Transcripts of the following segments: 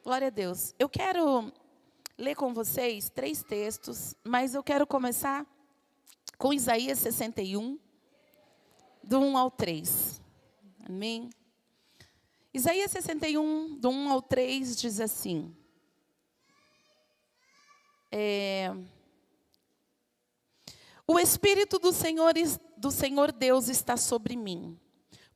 Glória a Deus. Eu quero ler com vocês 3 textos, mas eu quero começar com Isaías 61, do 1 ao 3. Amém? Isaías 61, do 1 ao 3, diz assim. O Espírito do Senhor Deus está sobre mim,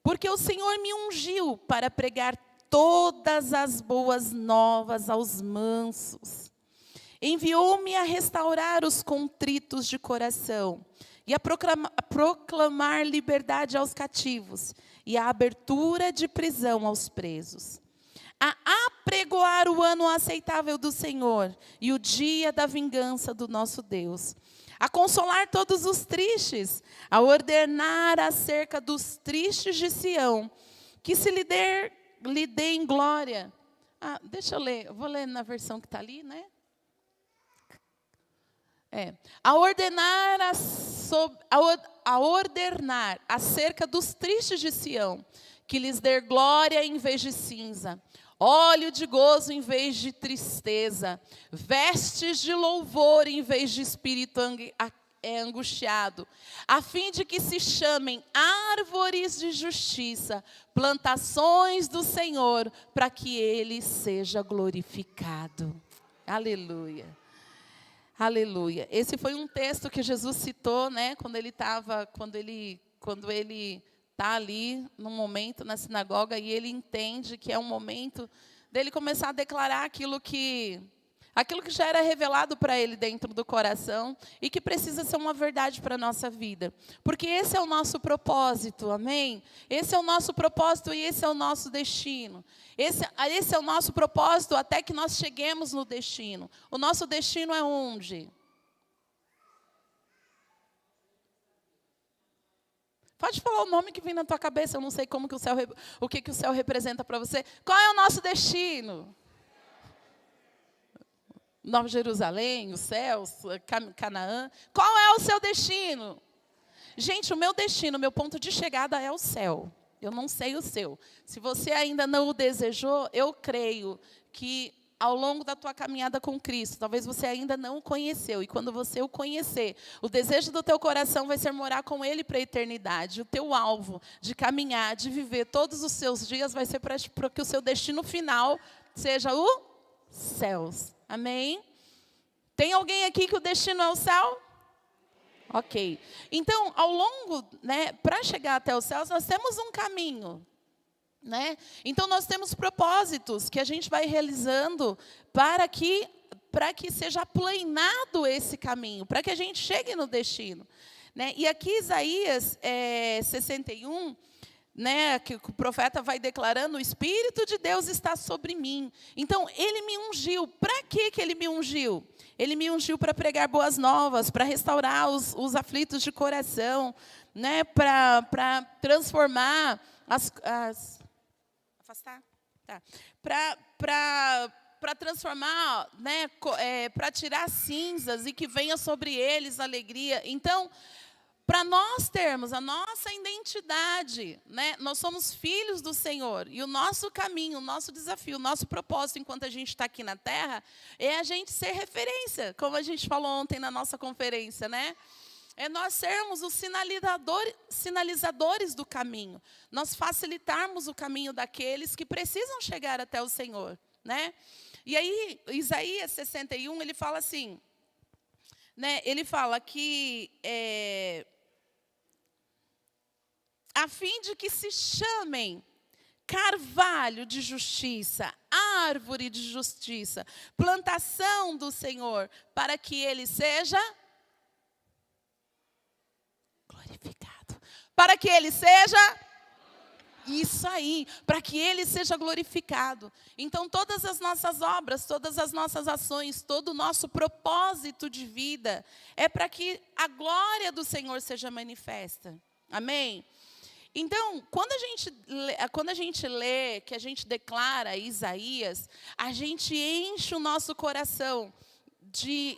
porque o Senhor me ungiu para pregar todas as boas novas aos mansos. Enviou-me a restaurar os contritos de coração e a proclamar liberdade aos cativos e a abertura de prisão aos presos. A apregoar o ano aceitável do Senhor e o dia da vingança do nosso Deus. A consolar todos os tristes, a ordenar acerca dos tristes de Sião, que se lhe dê em glória. Deixa eu ler, eu vou ler na versão que está ali, né? A ordenar acerca dos tristes de Sião, que lhes dê glória em vez de cinza, óleo de gozo em vez de tristeza, vestes de louvor em vez de espírito angustiado, a fim de que se chamem árvores de justiça, plantações do Senhor, para que Ele seja glorificado. Aleluia. Aleluia. Esse foi um texto que Jesus citou, né, quando ele está ali num momento na sinagoga e ele entende que é um momento dele começar a declarar aquilo que já era revelado para ele dentro do coração e que precisa ser uma verdade para a nossa vida. Porque esse é o nosso propósito, amém? Esse é o nosso propósito e esse é o nosso destino. Esse é o nosso propósito até que nós cheguemos no destino. O nosso destino é onde? Pode falar o nome que vem na tua cabeça, eu não sei como que o que o céu representa para você. Qual é o nosso destino? Nova Jerusalém, os céus, Canaã. Qual é o seu destino? Gente, o meu destino, o meu ponto de chegada é o céu. Eu não sei o seu. Se você ainda não o desejou, eu creio que ao longo da tua caminhada com Cristo, talvez você ainda não o conheceu. E quando você o conhecer, o desejo do teu coração vai ser morar com Ele para a eternidade. O teu alvo de caminhar, de viver todos os seus dias, vai ser para que o seu destino final seja os céus. Amém? Tem alguém aqui que o destino é o céu? Ok. Então, ao longo, né, para chegar até os céus, nós temos um caminho. Né? Então, nós temos propósitos que a gente vai realizando para que seja aplanado esse caminho, para que a gente chegue no destino. Né? E aqui, Isaías 61... né, que o profeta vai declarando, o Espírito de Deus está sobre mim. Então, Ele me ungiu. Para que Ele me ungiu? Ele me ungiu para pregar boas novas, para restaurar os aflitos de coração, né, para transformar afastar? Tá. Para transformar, né, para tirar cinzas e que venha sobre eles alegria. Então, para nós termos a nossa identidade, né? Nós somos filhos do Senhor. E o nosso caminho, o nosso desafio, o nosso propósito enquanto a gente está aqui na Terra, é a gente ser referência, como a gente falou ontem na nossa conferência, né? É nós sermos os sinalizadores do caminho. Nós facilitarmos o caminho daqueles que precisam chegar até o Senhor, né? E aí, Isaías 61, ele fala assim, né? Ele fala que a fim de que se chamem carvalho de justiça, árvore de justiça, plantação do Senhor, para que Ele seja glorificado. Para que Ele seja... Isso aí, para que Ele seja glorificado. Então, todas as nossas obras, todas as nossas ações, todo o nosso propósito de vida é para que a glória do Senhor seja manifesta. Amém? Então, quando a gente lê, que a gente declara Isaías, a gente enche o nosso coração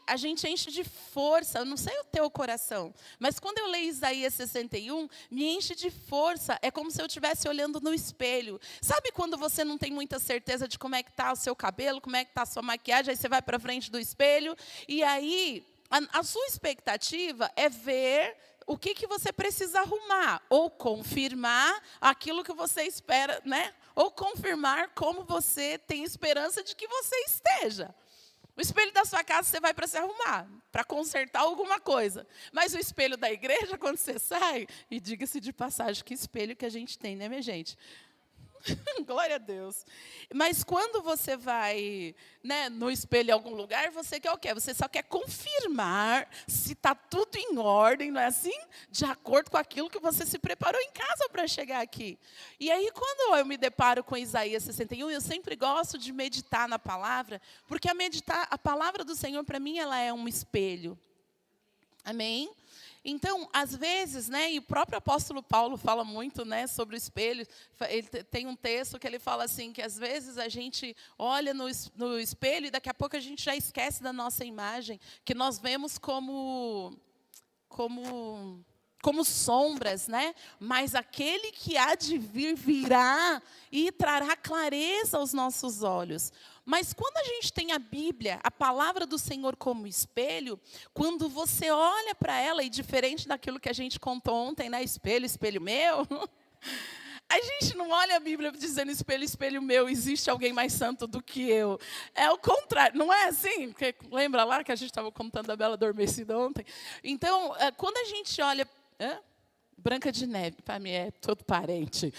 a gente enche de força, eu não sei o teu coração, mas quando eu leio Isaías 61, me enche de força, é como se eu estivesse olhando no espelho. Sabe quando você não tem muita certeza de como é que está o seu cabelo, como é que está a sua maquiagem, aí você vai para frente do espelho, e aí a sua expectativa é ver o que você precisa arrumar, ou confirmar aquilo que você espera, né? Ou confirmar como você tem esperança de que você esteja. O espelho da sua casa você vai para se arrumar, para consertar alguma coisa. Mas o espelho da igreja, quando você sai, e diga-se de passagem, que espelho que a gente tem, né, minha gente? Glória a Deus. Mas quando você vai, né, no espelho em algum lugar, você quer o quê? Você só quer confirmar se está tudo em ordem, não é assim? De acordo com aquilo que você se preparou em casa para chegar aqui. E aí, quando eu me deparo com Isaías 61, eu sempre gosto de meditar na palavra, porque a palavra do Senhor, para mim, ela é um espelho. Amém? Então, às vezes, né, e o próprio apóstolo Paulo fala muito, né, sobre o espelho. Ele tem um texto que ele fala assim, que às vezes a gente olha no espelho e daqui a pouco a gente já esquece da nossa imagem, que nós vemos como sombras, né? Mas aquele que há de vir, virá e trará clareza aos nossos olhos. Mas quando a gente tem a Bíblia, a palavra do Senhor como espelho, quando você olha para ela, e diferente daquilo que a gente contou ontem, né? Espelho, espelho meu, a gente não olha a Bíblia dizendo espelho, espelho meu, existe alguém mais santo do que eu. É o contrário, não é assim? Porque lembra lá que a gente estava contando a Bela Adormecida ontem? Então, quando a gente olha... Branca de Neve, para mim é todo parente.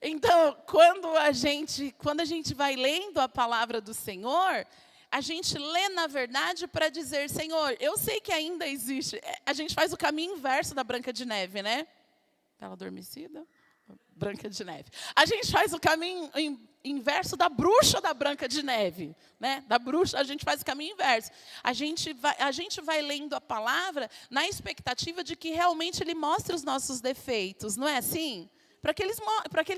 Então, quando a gente vai lendo a palavra do Senhor, a gente lê, na verdade, para dizer, Senhor, eu sei que ainda existe. A gente faz o caminho inverso da Branca de Neve, né? Bela Adormecida, Branca de Neve. A gente faz o caminho inverso da bruxa da Branca de Neve, né? Da bruxa, a gente faz o caminho inverso. A gente vai lendo a palavra na expectativa de que realmente ele mostre os nossos defeitos, não é assim? Para que ele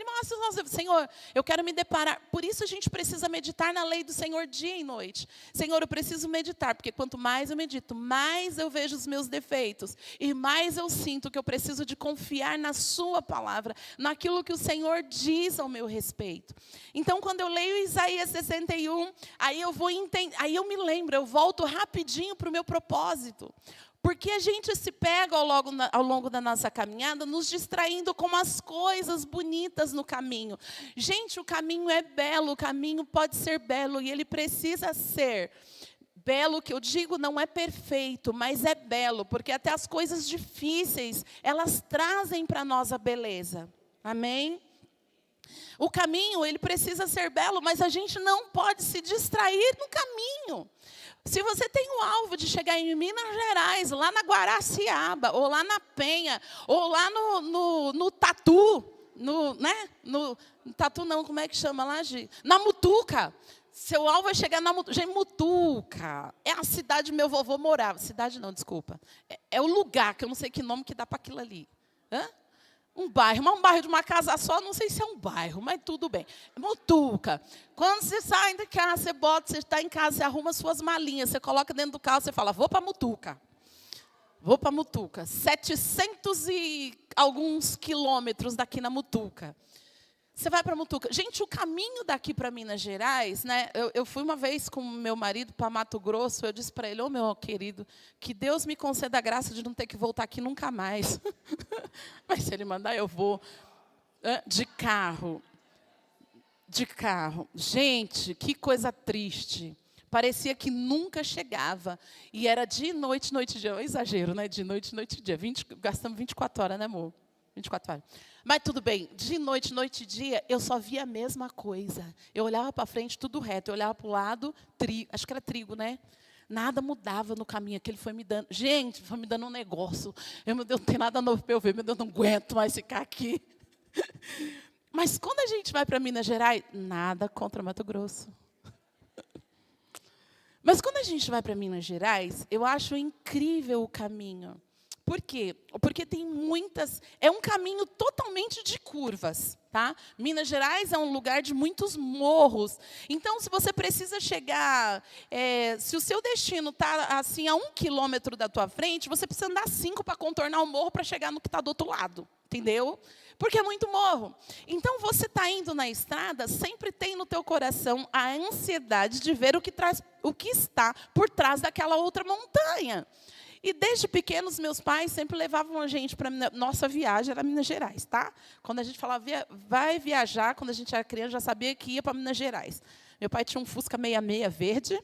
mostre os nossos defeitos. Senhor, eu quero me deparar. Por isso a gente precisa meditar na lei do Senhor dia e noite. Senhor, eu preciso meditar, porque quanto mais eu medito, mais eu vejo os meus defeitos. E mais eu sinto que eu preciso de confiar na sua palavra, naquilo que o Senhor diz ao meu respeito. Então, quando eu leio Isaías 61, aí eu me lembro, eu volto rapidinho para o meu propósito. Porque a gente se pega ao longo da nossa caminhada, nos distraindo com as coisas bonitas no caminho. Gente, o caminho é belo, o caminho pode ser belo e ele precisa ser belo, que eu digo não é perfeito, mas é belo, porque até as coisas difíceis, elas trazem para nós a beleza. Amém? O caminho, ele precisa ser belo, mas a gente não pode se distrair no caminho. Se você tem o alvo de chegar em Minas Gerais, lá na Guaraciaba, ou lá na Penha, ou lá no Tatu, né? No Tatu não, como é que chama lá? Na Mutuca. Seu alvo é chegar na Mutuca. Gente, Mutuca é a cidade que meu vovô morava. Cidade não, desculpa. É o lugar, que eu não sei que nome que dá para aquilo ali. Um bairro, mas um bairro de uma casa só, não sei se é um bairro, mas tudo bem. Mutuca. Quando você sai de casa, você está em casa, você arruma suas malinhas, você coloca dentro do carro, você fala, vou para Mutuca. Vou para Mutuca. 700 e alguns quilômetros daqui na Mutuca. Você vai para Mutuca. Gente, o caminho daqui para Minas Gerais, né? Eu fui uma vez com meu marido para Mato Grosso, eu disse para ele, meu querido, que Deus me conceda a graça de não ter que voltar aqui nunca mais. Mas se ele mandar, eu vou. De carro. De carro. Gente, que coisa triste. Parecia que nunca chegava. E era de noite, noite e dia. É um exagero, né? De noite, noite e dia. Gastamos 24 horas, né, amor? 24 horas. Mas tudo bem, de noite, noite e dia, eu só via a mesma coisa. Eu olhava para frente, tudo reto. Eu olhava para o lado, acho que era trigo, né? Nada mudava no caminho, aquele foi me dando. Gente, foi me dando um negócio. Meu Deus, não tem nada novo para eu ver. Meu Deus, não aguento mais ficar aqui. Mas quando a gente vai para Minas Gerais, nada contra Mato Grosso. Mas quando a gente vai para Minas Gerais, eu acho incrível o caminho. Por quê? Porque tem muitas... É um caminho totalmente de curvas, tá? Minas Gerais é um lugar de muitos morros. Então, se você precisa chegar... se o seu destino está assim, a 1 quilômetro da tua frente, você precisa andar 5 para contornar o morro para chegar no que está do outro lado. Entendeu? Porque é muito morro. Então, você está indo na estrada, sempre tem no teu coração a ansiedade de ver o que está por trás daquela outra montanha. E desde pequenos, meus pais sempre levavam a gente para... Nossa viagem era Minas Gerais, tá? Quando a gente falava, vai viajar, quando a gente era criança, já sabia que ia para Minas Gerais. Meu pai tinha um Fusca 66 verde,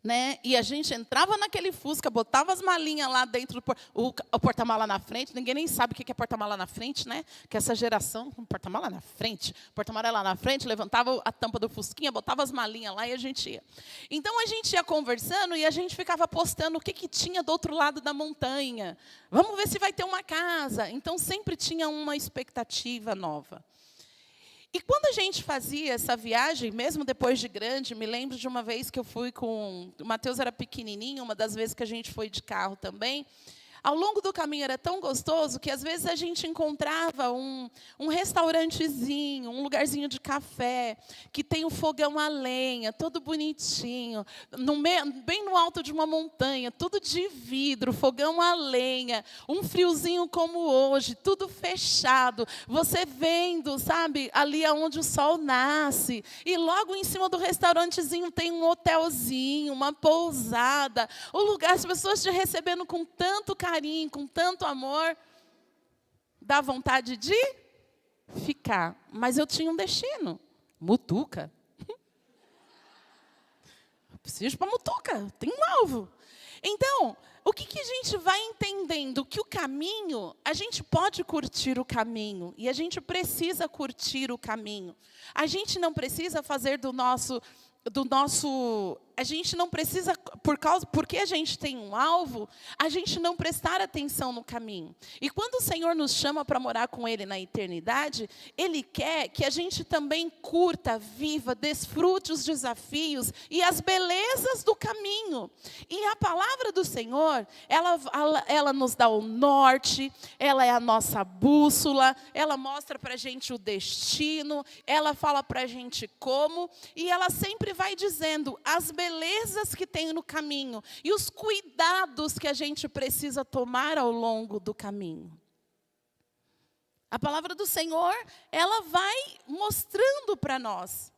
né? E a gente entrava naquele Fusca, botava as malinhas lá dentro, o porta-mala na frente. Ninguém nem sabe o que é porta-mala na frente, né? Que essa geração, porta-mala na frente, porta-mala lá na frente, levantava a tampa do Fusquinha, botava as malinhas lá e a gente ia. Então, a gente ia conversando e a gente ficava postando o que tinha do outro lado da montanha. Vamos ver se vai ter uma casa. Então, sempre tinha uma expectativa nova. E quando a gente fazia essa viagem, mesmo depois de grande, me lembro de uma vez que eu fui com... O Mateus era pequenininho, uma das vezes que a gente foi de carro também. Ao longo do caminho era tão gostoso que, às vezes, a gente encontrava um restaurantezinho, um lugarzinho de café, que tem um fogão a lenha, todo bonitinho, bem no alto de uma montanha, tudo de vidro, fogão a lenha, um friozinho como hoje, tudo fechado, você vendo, sabe, ali onde o sol nasce. E logo em cima do restaurantezinho tem um hotelzinho, uma pousada, um lugar, as pessoas te recebendo com tanto carinho, com tanto amor, dá vontade de ficar. Mas eu tinha um destino, Mutuca. Eu preciso ir para Mutuca, tem um alvo. Então, o que a gente vai entendendo? Que o caminho, a gente pode curtir o caminho, e a gente precisa curtir o caminho. A gente não precisa fazer do nosso a gente não precisa, porque a gente tem um alvo, a gente não prestar atenção no caminho. E quando o Senhor nos chama para morar com Ele na eternidade, Ele quer que a gente também curta, viva, desfrute os desafios e as belezas do caminho. E a palavra do Senhor, ela nos dá o norte, ela é a nossa bússola, ela mostra para a gente o destino, ela fala para a gente como, e ela sempre vai dizendo as belezas que tem no caminho e os cuidados que a gente precisa tomar ao longo do caminho. A palavra do Senhor, ela vai mostrando para nós.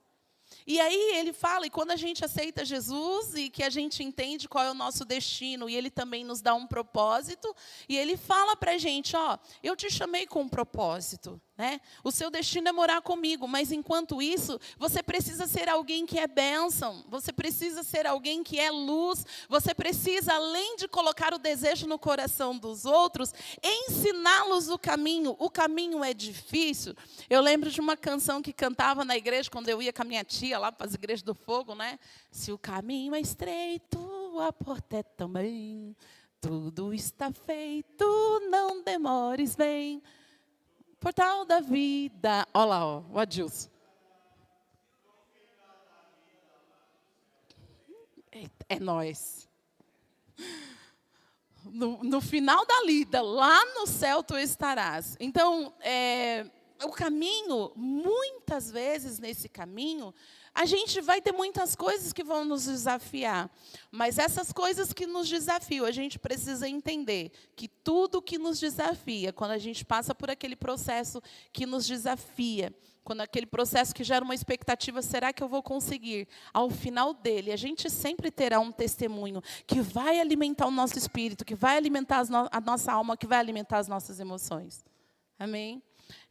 E aí ele fala, e quando a gente aceita Jesus e que a gente entende qual é o nosso destino, e Ele também nos dá um propósito, e Ele fala para a gente, eu te chamei com um propósito. Né? O seu destino é morar comigo, mas enquanto isso, você precisa ser alguém que é bênção, você precisa ser alguém que é luz, você precisa, além de colocar o desejo no coração dos outros, ensiná-los o caminho. O caminho é difícil. Eu lembro de uma canção que cantava na igreja, quando eu ia com a minha tia lá para as igrejas do fogo, né? Se o caminho é estreito, a porta é também, tudo está feito, não demores, vem. Portal da vida. Olha lá, o Adilson. É nós. No final da lida, lá no céu tu estarás. Então, o caminho, muitas vezes nesse caminho, a gente vai ter muitas coisas que vão nos desafiar. Mas essas coisas que nos desafiam, a gente precisa entender que tudo que nos desafia, quando a gente passa por aquele processo que nos desafia, quando aquele processo que gera uma expectativa, será que eu vou conseguir? Ao final dele, a gente sempre terá um testemunho que vai alimentar o nosso espírito, que vai alimentar a nossa alma, que vai alimentar as nossas emoções. Amém?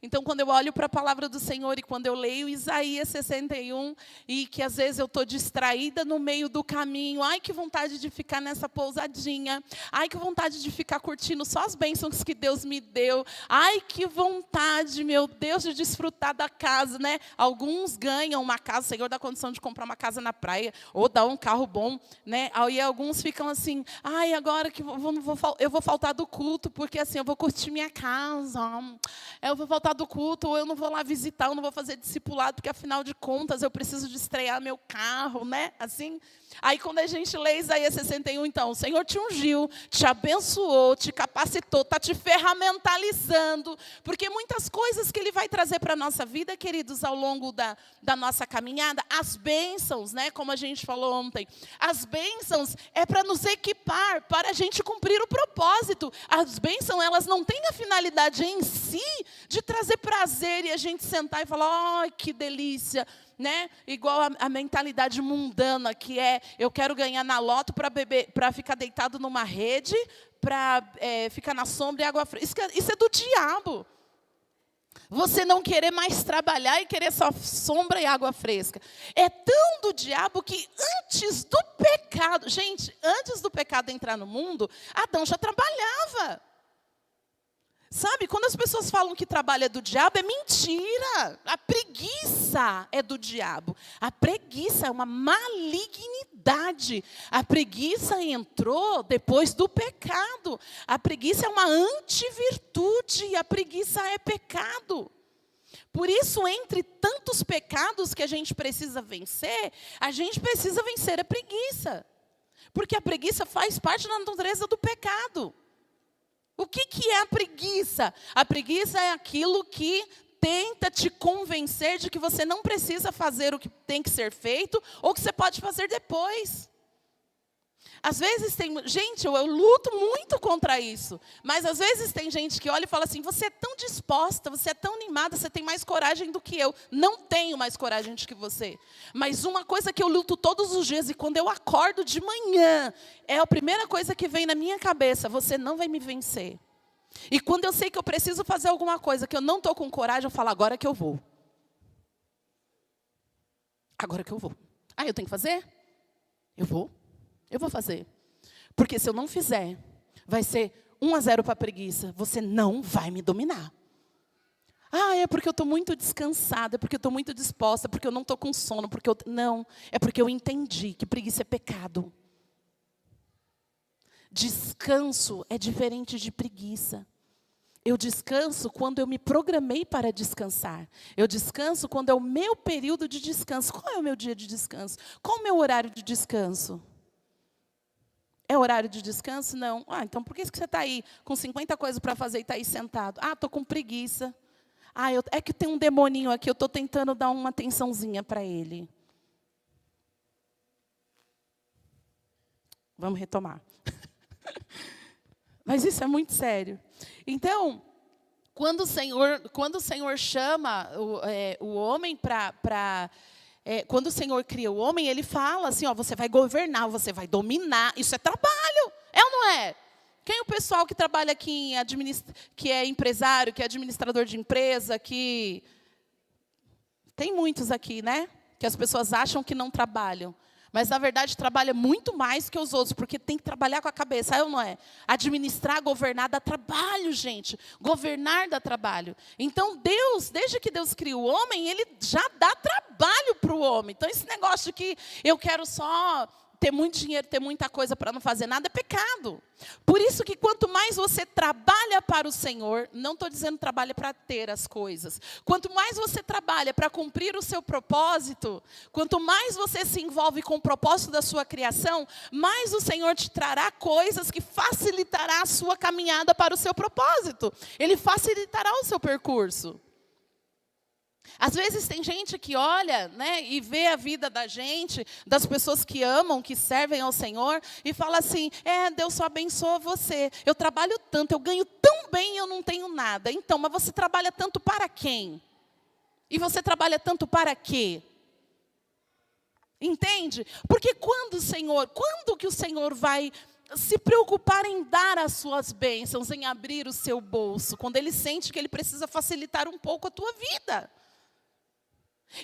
Então, quando eu olho para a palavra do Senhor e quando eu leio Isaías 61, e que às vezes eu estou distraída no meio do caminho, ai, que vontade de ficar nessa pousadinha, ai, que vontade de ficar curtindo só as bênçãos que Deus me deu, ai, que vontade, meu Deus, de desfrutar da casa, né? Alguns ganham uma casa, o Senhor dá condição de comprar uma casa na praia, ou dá um carro bom, né? Aí alguns ficam assim, ai, agora que eu vou faltar do culto, porque assim, eu vou curtir minha casa, eu vou voltar do culto, ou eu não vou lá visitar, eu não vou fazer discipulado, porque afinal de contas eu preciso de estrear meu carro, né? Assim. Aí quando a gente lê Isaías 61, então, o Senhor te ungiu, te abençoou, te capacitou, está te ferramentalizando, porque muitas coisas que Ele vai trazer para a nossa vida, queridos, ao longo da nossa caminhada, as bênçãos, né? Como a gente falou ontem, as bênçãos é para nos equipar, para a gente cumprir o propósito. As bênçãos, elas não têm a finalidade em si de trazer prazer e a gente sentar e falar, ai, que delícia, né? Igual a mentalidade mundana, que é, eu quero ganhar na loto para beber, para ficar deitado numa rede, para ficar na sombra e água fresca. Isso é do diabo. Você não querer mais trabalhar e querer só sombra e água fresca. É tão do diabo que antes do pecado, gente, antes do pecado entrar no mundo, Adão já trabalhava. Sabe, quando as pessoas falam que trabalho é do diabo, é mentira. A preguiça é do diabo. A preguiça é uma malignidade. A preguiça entrou depois do pecado. A preguiça é uma antivirtude. A preguiça é pecado. Por isso, entre tantos pecados que a gente precisa vencer a preguiça. Porque a preguiça faz parte da natureza do pecado. O que é a preguiça? A preguiça é aquilo que tenta te convencer de que você não precisa fazer o que tem que ser feito, ou que você pode fazer depois. Às vezes tem... Gente, eu luto muito contra isso. Mas às vezes tem gente que olha e fala assim, você é tão disposta, você é tão animada, você tem mais coragem do que eu. Não tenho mais coragem do que você. Mas uma coisa que eu luto todos os dias, e quando eu acordo de manhã, é a primeira coisa que vem na minha cabeça, você não vai me vencer. E quando eu sei que eu preciso fazer alguma coisa, que eu não estou com coragem, eu falo, agora que eu vou. Agora que eu vou. Ah, eu tenho que fazer? Eu vou fazer. Porque se eu não fizer, vai ser 1-0 para a preguiça. Você não vai me dominar. Ah, é porque eu estou muito descansada, é porque eu estou muito disposta, é porque eu não estou com sono, Não, é porque eu entendi que preguiça é pecado. Descanso é diferente de preguiça. Eu descanso quando eu me programei para descansar. Eu descanso quando é o meu período de descanso. Qual é o meu dia de descanso? Qual é o meu horário de descanso? É horário de descanso? Não. Ah, então por que você está aí com 50 coisas para fazer e está aí sentado? Ah, estou com preguiça. Ah, é que tem um demoninho aqui, eu estou tentando dar uma atençãozinha para ele. Vamos retomar. Mas isso é muito sério. Então, quando o Senhor chama o homem para... quando o Senhor cria o homem, Ele fala assim, ó, você vai governar, você vai dominar. Isso é trabalho, é ou não é? Quem é o pessoal que trabalha aqui, que é empresário, que é administrador de empresa, que... Tem muitos aqui, né? Que as pessoas acham que não trabalham. Mas, na verdade, trabalha muito mais que os outros, porque tem que trabalhar com a cabeça, é ou não é? Administrar, governar, dá trabalho, gente. Governar dá trabalho. Então, Deus, desde que Deus cria o homem, Ele já dá trabalho para o homem. Então, esse negócio de que eu quero só ter muito dinheiro, ter muita coisa para não fazer nada, é pecado. Por isso que quanto mais você trabalha para o Senhor, não estou dizendo trabalha para ter as coisas. Quanto mais você trabalha para cumprir o seu propósito, quanto mais você se envolve com o propósito da sua criação, mais o Senhor te trará coisas que facilitará a sua caminhada para o seu propósito. Ele facilitará o seu percurso. Às vezes tem gente que olha, né, e vê a vida da gente, das pessoas que amam, que servem ao Senhor, e fala assim, Deus só abençoa você. Eu trabalho tanto, eu ganho tão bem e eu não tenho nada. Então, mas você trabalha tanto para quem? E você trabalha tanto para quê? Entende? Porque quando que o Senhor vai se preocupar em dar as suas bênçãos, em abrir o seu bolso? Quando Ele sente que Ele precisa facilitar um pouco a tua vida.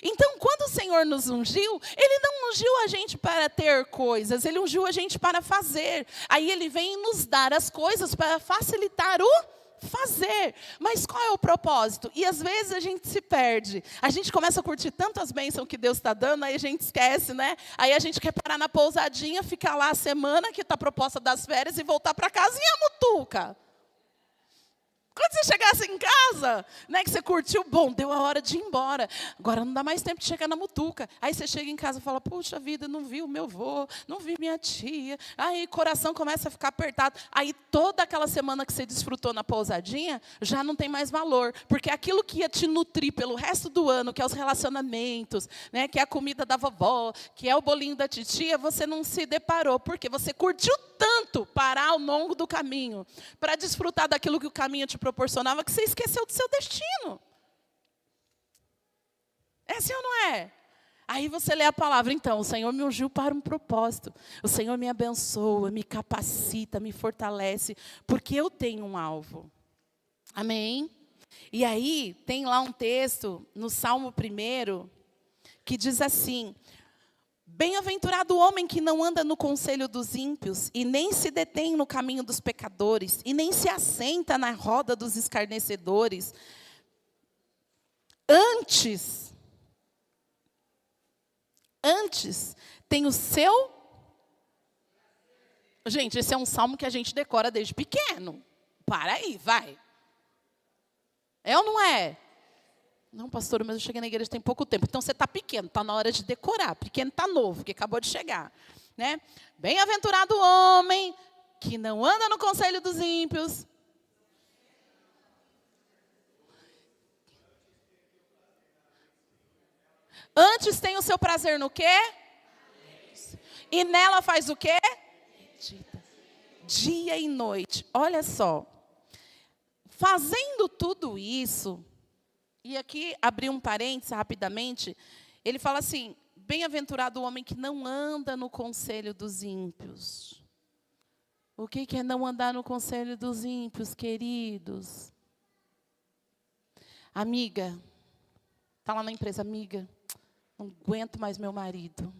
Então, quando o Senhor nos ungiu, Ele não ungiu a gente para ter coisas, Ele ungiu a gente para fazer. Aí Ele vem nos dar as coisas para facilitar o fazer. Mas qual é o propósito? E às vezes a gente se perde. A gente começa a curtir tanto as bênçãos que Deus está dando, aí a gente esquece, né? Aí a gente quer parar na pousadinha, ficar lá a semana, que está a proposta das férias, e voltar para casa e a mutuca. Quando você chegasse em casa, né, que você curtiu, bom, deu a hora de ir embora. Agora não dá mais tempo de chegar na mutuca. Aí você chega em casa e fala, puxa vida, não vi o meu avô, não vi minha tia. Aí o coração começa a ficar apertado. Aí toda aquela semana que você desfrutou na pousadinha, já não tem mais valor. Porque aquilo que ia te nutrir pelo resto do ano, que é os relacionamentos, né, que é a comida da vovó, que é o bolinho da titia, você não se deparou. Porque você curtiu tanto parar ao longo do caminho, para desfrutar daquilo que o caminho te proporcionava, que você esqueceu do seu destino. É assim ou não é? Aí você lê a palavra, então, o Senhor me ungiu para um propósito. O Senhor me abençoa, me capacita, me fortalece, porque eu tenho um alvo. Amém? E aí, tem lá um texto, no Salmo 1, que diz assim, bem-aventurado o homem que não anda no conselho dos ímpios, e nem se detém no caminho dos pecadores, e nem se assenta na roda dos escarnecedores. Antes tem o seu... Gente, esse é um salmo que a gente decora desde pequeno. Para aí, vai. É ou não é? Não, pastor, mas eu cheguei na igreja tem pouco tempo. Então você está pequeno, está na hora de decorar. Pequeno está novo, que acabou de chegar. Né? Bem-aventurado o homem que não anda no conselho dos ímpios. Antes tem o seu prazer no quê? E nela faz o quê? Dia e noite. Olha só. Fazendo tudo isso... E aqui, abrir um parênteses rapidamente, ele fala assim, bem-aventurado o homem que não anda no conselho dos ímpios. O que é não andar no conselho dos ímpios, queridos? Amiga, está lá na empresa, amiga, não aguento mais meu marido.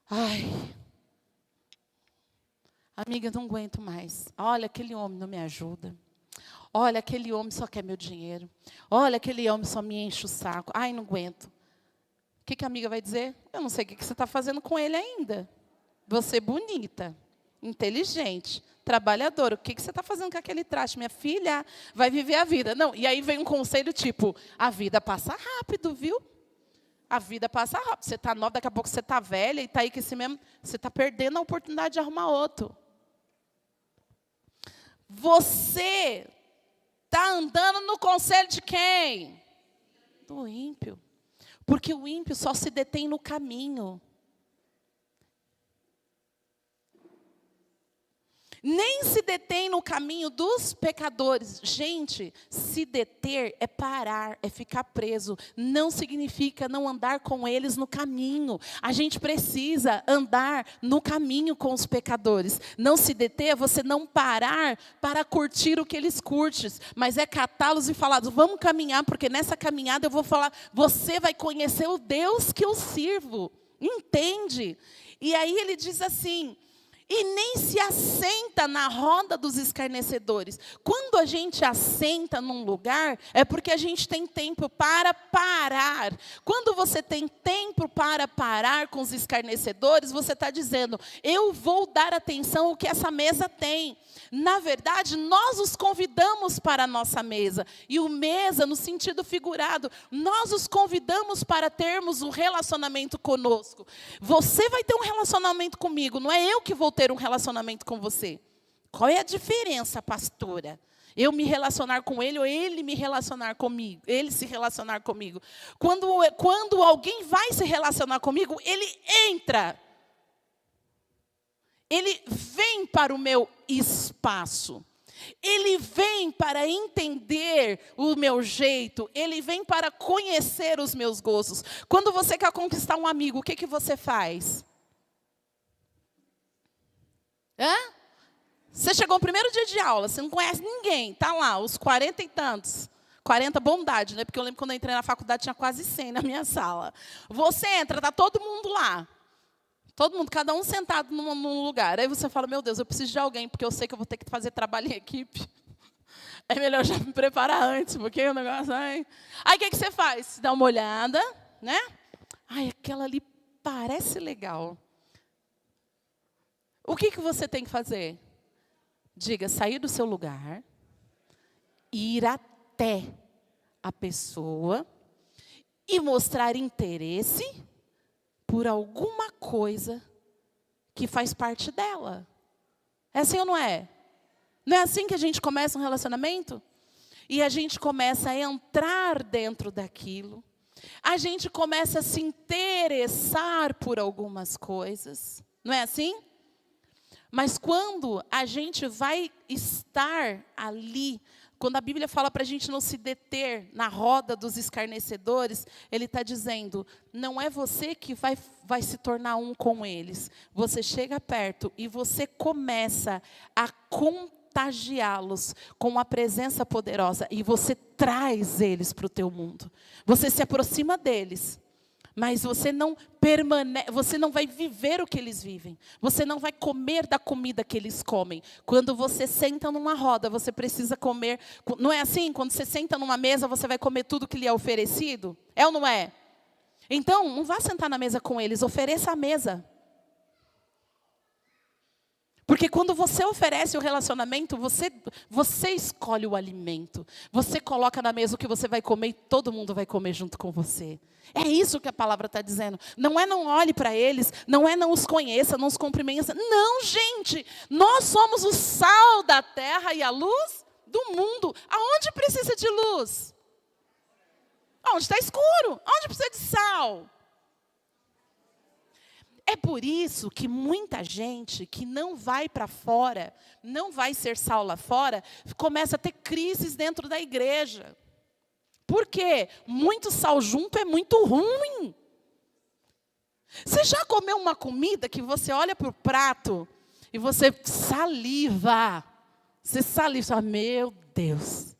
Ai, amiga, não aguento mais. Olha, aquele homem não me ajuda. Olha, aquele homem só quer meu dinheiro. Olha, aquele homem só me enche o saco. Ai, não aguento. O que a amiga vai dizer? Eu não sei o que você está fazendo com ele ainda. Você bonita, inteligente, trabalhadora. O que você está fazendo com aquele traste? Minha filha vai viver a vida. Não, e aí vem um conselho tipo, a vida passa rápido, viu? A vida passa rápido. Você está nova, daqui a pouco você está velha e está aí com esse mesmo... Você está perdendo a oportunidade de arrumar outro. Você... está andando no conselho de quem? Do ímpio. Porque o ímpio só se detém no caminho. Nem se detém no caminho dos pecadores. Gente, se deter é parar, é ficar preso. Não significa não andar com eles no caminho. A gente precisa andar no caminho com os pecadores. Não se deter é você não parar para curtir o que eles curtem. Mas é catá-los e falar, vamos caminhar, porque nessa caminhada eu vou falar, você vai conhecer o Deus que eu sirvo. Entende? E aí ele diz assim... E nem se assenta na roda dos escarnecedores. Quando a gente assenta num lugar, é porque a gente tem tempo para parar. Quando você tem tempo para parar com os escarnecedores, você está dizendo, eu vou dar atenção ao que essa mesa tem. Na verdade, nós os convidamos para a nossa mesa. E o mesa, no sentido figurado, nós os convidamos para termos um relacionamento conosco. Você vai ter um relacionamento comigo, não é eu que vou ter um relacionamento com você. Qual é a diferença, pastora? Eu me relacionar com ele ou ele me relacionar comigo? Ele se relacionar comigo. Quando alguém vai se relacionar comigo, ele entra. Ele vem para o meu espaço. Ele vem para entender o meu jeito. Ele vem para conhecer os meus gostos. Quando você quer conquistar um amigo, o que você faz? Você chegou no primeiro dia de aula, você não conhece ninguém, está lá, os 40 e tantos. 40, bondade, né? Porque eu lembro quando eu entrei na faculdade, tinha quase 100 na minha sala. Você entra, está todo mundo lá. Todo mundo, cada um sentado num lugar. Aí você fala, meu Deus, eu preciso de alguém, porque eu sei que eu vou ter que fazer trabalho em equipe. É melhor já me preparar antes, porque o negócio... Aí o que você faz? Você dá uma olhada, né? Ai, aquela ali parece legal. O que você tem que fazer? Diga, sair do seu lugar, ir até a pessoa e mostrar interesse por alguma coisa que faz parte dela. É assim ou não é? Não é assim que a gente começa um relacionamento? E a gente começa a entrar dentro daquilo. A gente começa a se interessar por algumas coisas. Não é assim? Mas quando a gente vai estar ali, quando a Bíblia fala para a gente não se deter na roda dos escarnecedores, ele está dizendo, não é você que vai se tornar um com eles. Você chega perto e você começa a contagiá-los com a presença poderosa. E você traz eles para o teu mundo. Você se aproxima deles. Mas você não vai viver o que eles vivem. Você não vai comer da comida que eles comem. Quando você senta numa roda, você precisa comer. Não é assim? Quando você senta numa mesa, você vai comer tudo que lhe é oferecido? É ou não é? Então, não vá sentar na mesa com eles, ofereça a mesa. Porque quando você oferece o relacionamento, você escolhe o alimento. Você coloca na mesa o que você vai comer e todo mundo vai comer junto com você. É isso que a palavra está dizendo. Não é não olhe para eles, não é não os conheça, não os cumprimente. Não, gente, nós somos o sal da terra e a luz do mundo. Aonde precisa de luz? Onde está escuro? Onde precisa de sal? É por isso que muita gente que não vai para fora, não vai ser sal lá fora, começa a ter crises dentro da igreja. Por quê? Muito sal junto é muito ruim. Você já comeu uma comida que você olha para o prato e você saliva? Você saliva e fala, meu Deus.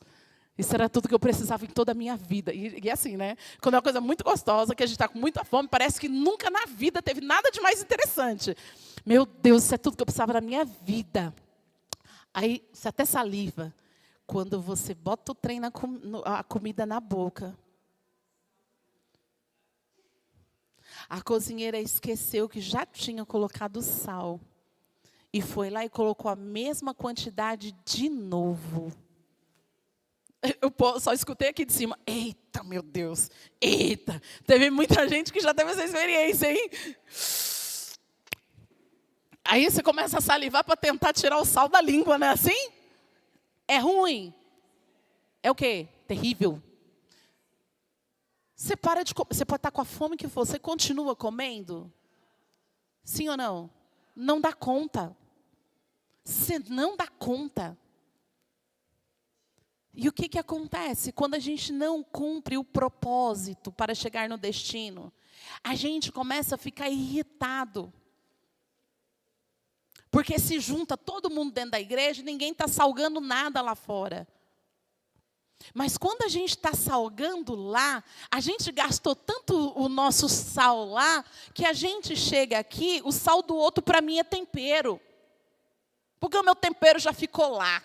Isso era tudo que eu precisava em toda a minha vida. E assim, né? Quando é uma coisa muito gostosa, que a gente está com muita fome, parece que nunca na vida teve nada de mais interessante. Meu Deus, isso é tudo que eu precisava na minha vida. Aí, você até saliva. Quando você bota o trem a comida na boca. A cozinheira esqueceu que já tinha colocado sal. E foi lá e colocou a mesma quantidade de novo. Eu só escutei aqui de cima. Eita, meu Deus. Eita. Teve muita gente que já teve essa experiência, hein? Aí você começa a salivar para tentar tirar o sal da língua, não é assim? É ruim. É o quê? Terrível. Você pode estar com a fome que for. Você continua comendo? Sim ou não? Não dá conta. Você não dá conta. E o que acontece? Quando a gente não cumpre o propósito para chegar no destino, a gente começa a ficar irritado. Porque se junta todo mundo dentro da igreja, ninguém está salgando nada lá fora. Mas quando a gente está salgando lá, a gente gastou tanto o nosso sal lá, que a gente chega aqui, o sal do outro para mim é tempero. Porque o meu tempero já ficou lá.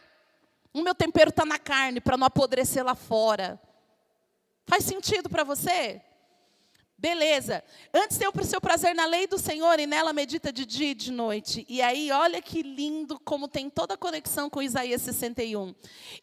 O meu tempero está na carne, para não apodrecer lá fora. Faz sentido para você? Beleza. Antes tem o seu prazer na lei do Senhor, e nela medita de dia e de noite. E aí, olha que lindo, como tem toda a conexão com Isaías 61.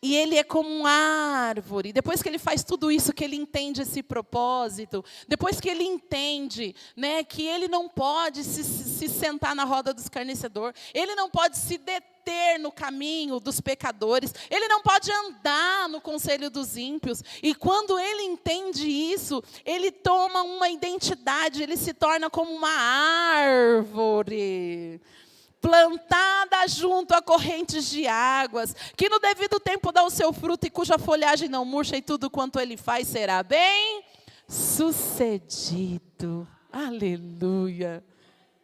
E ele é como uma árvore. Depois que ele faz tudo isso, que ele entende esse propósito, depois que ele entende, né, que ele não pode se sentar na roda do escarnecedor, ele não pode se deter no caminho dos pecadores, ele não pode andar no conselho dos ímpios. E quando ele entende isso, ele toma uma identidade, ele se torna como uma árvore plantada junto a correntes de águas, que no devido tempo dá o seu fruto e cuja folhagem não murcha, e tudo quanto ele faz será bem sucedido. Aleluia.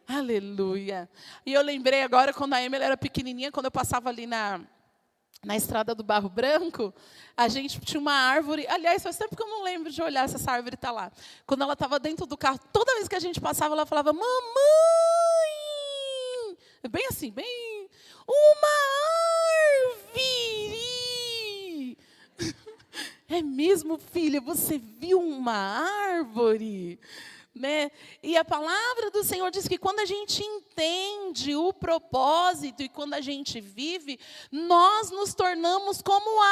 Aleluia. E eu lembrei agora, quando a Emily era pequenininha, quando eu passava ali na estrada do Barro Branco, a gente tinha uma árvore. Aliás, faz tempo que eu não lembro de olhar se essa árvore está lá. Quando ela estava dentro do carro, toda vez que a gente passava, ela falava, mamãe! Bem assim, bem... Uma árvore! É mesmo, filha? Você viu uma árvore? Né? E a palavra do Senhor diz que quando a gente entende o propósito e quando a gente vive, nós nos tornamos como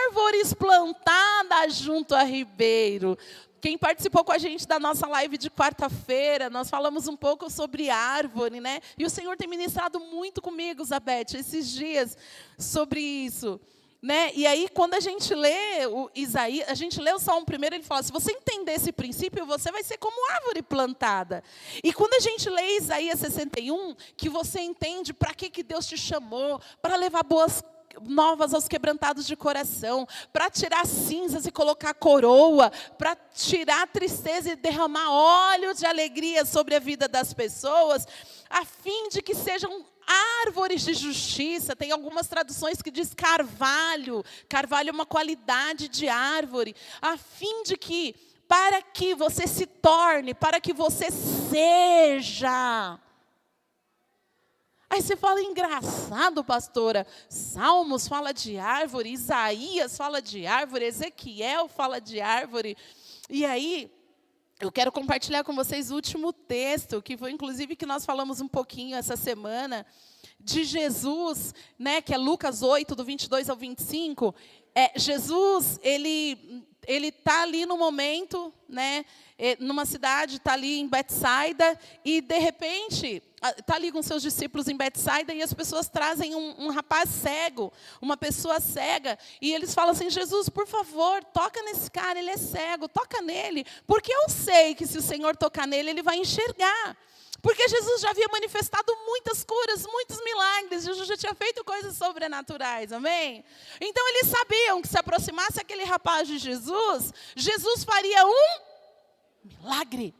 árvores plantadas junto a ribeiro. Quem participou com a gente da nossa live de quarta-feira, nós falamos um pouco sobre árvore, né? E o Senhor tem ministrado muito comigo, Zabete, esses dias sobre isso. Né? E aí, quando a gente lê o Isaías, a gente lê o Salmo 1, ele fala, se você entender esse princípio, você vai ser como árvore plantada. E quando a gente lê Isaías 61, que você entende para que Deus te chamou, para levar boas novas aos quebrantados de coração, para tirar cinzas e colocar coroa, para tirar a tristeza e derramar óleo de alegria sobre a vida das pessoas, a fim de que sejam árvores de justiça. Tem algumas traduções que diz carvalho. Carvalho é uma qualidade de árvore. A fim de que, para que você se torne, para que você seja. Aí você fala, engraçado, pastora. Salmos fala de árvore, Isaías fala de árvore, Ezequiel fala de árvore. E aí, eu quero compartilhar com vocês o último texto, que foi inclusive que nós falamos um pouquinho essa semana, de Jesus, né, que é Lucas 8, do 22 ao 25. Jesus, ele está ali no momento, né, numa cidade, está ali em Betsaida, e de repente, está ali com seus discípulos em Betsaida, e as pessoas trazem um rapaz cego, uma pessoa cega, e eles falam assim, Jesus, por favor, toca nesse cara, ele é cego, toca nele, porque eu sei que se o Senhor tocar nele, ele vai enxergar. Porque Jesus já havia manifestado muitas curas, muitos milagres. Jesus já tinha feito coisas sobrenaturais, amém? Então eles sabiam que se aproximasse aquele rapaz de Jesus, Jesus faria um milagre.